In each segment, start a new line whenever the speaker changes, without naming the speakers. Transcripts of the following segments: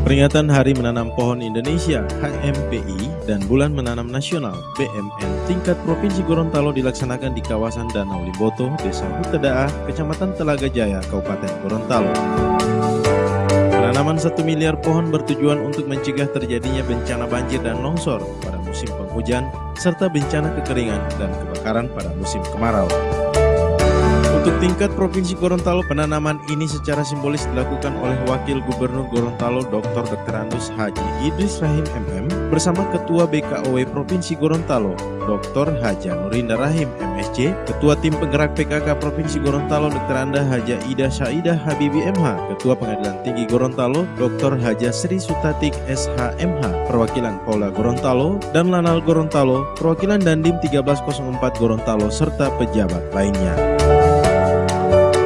Peringatan Hari Menanam Pohon Indonesia (HMPI) dan Bulan Menanam Nasional (BMN) tingkat Provinsi Gorontalo dilaksanakan di kawasan Danau Limboto, Desa Huta Da'a, Kecamatan Telaga Jaya, Kabupaten Gorontalo. Penanaman 1 miliar pohon bertujuan untuk mencegah terjadinya bencana banjir dan longsor pada musim penghujan, serta bencana kekeringan dan kebakaran pada musim kemarau. Untuk tingkat Provinsi Gorontalo, penanaman ini secara simbolis dilakukan oleh Wakil Gubernur Gorontalo Dr. Andes Haji Idris Rahim MM bersama Ketua BKOW Provinsi Gorontalo Dr. Haja Nurinda Rahim MSC, Ketua Tim Penggerak PKK Provinsi Gorontalo Dr. Anda Haja Ida Syaidah Habibi MH, Ketua Pengadilan Tinggi Gorontalo Dr. Haja Sri Sutatik SHMH, Perwakilan Polda Gorontalo dan Lanal Gorontalo, Perwakilan Dandim 1304 Gorontalo serta pejabat lainnya.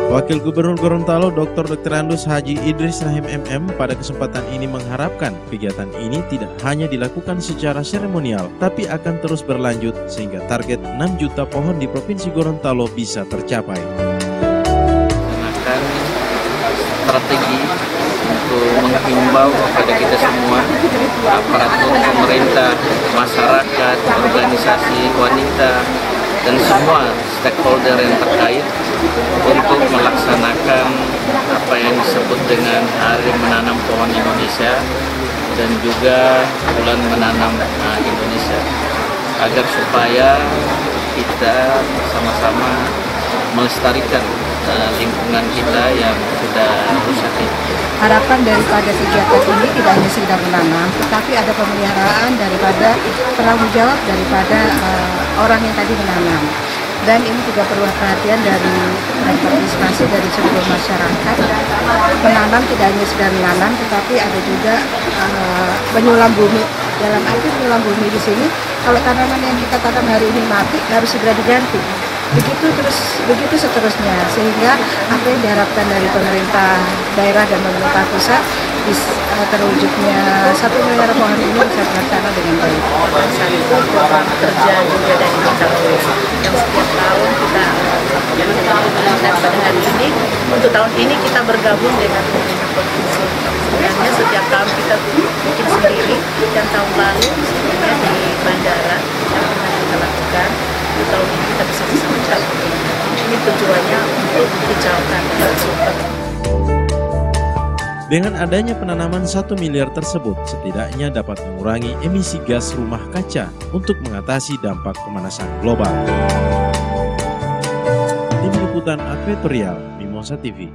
Wakil Gubernur Gorontalo Dr. Andes Haji Idris Rahim MM pada kesempatan ini mengharapkan kegiatan ini tidak hanya dilakukan secara seremonial, tapi akan terus berlanjut sehingga target 6 juta pohon di Provinsi Gorontalo bisa tercapai.
Akan strategi untuk menghimbau kepada kita semua, aparatur pemerintah, masyarakat, organisasi wanita, dan semua stakeholder yang terkait untuk melaksanakan apa yang disebut dengan Hari Menanam Pohon Indonesia dan juga Bulan Menanam Indonesia, agar supaya kita sama-sama melestarikan lingkungan kita yang sudah rusak ini.
Harapan daripada kegiatan ini tidak hanya sekedar menanam, tetapi ada pemeliharaan daripada penanggung jawab daripada orang yang tadi menanam. Dan ini juga perlu perhatian dari partisipasi dari seluruh masyarakat. Menanam tidak hanya sekedar menanam, tetapi ada juga penyulam bumi. Dalam arti penyulam bumi di sini, kalau tanaman yang kita tanam hari ini mati, harus segera diganti. Begitu seterusnya, sehingga apa yang diharapkan dari pemerintah daerah dan pemerintah pusat terwujudnya 1 miliar pohon ini bisa terlaksana dengan baik.
Program kerja juga dari BKOW yang setiap tahun kita lakukan, dan pada hari ini untuk tahun ini kita bergabung dengan pemerintah provinsi. Sebenarnya setiap tahun kita bikin sendiri, dan tahun lalu sebenarnya di bandara yang pernah kita lakukan. Tahun ini kita bisa bersama-sama. Ini tujuannya untuk hijaukan dan super.
Dengan adanya penanaman 1 miliar tersebut, setidaknya dapat mengurangi emisi gas rumah kaca untuk mengatasi dampak pemanasan global. Tim Liputan Advertorial, Mimosa TV.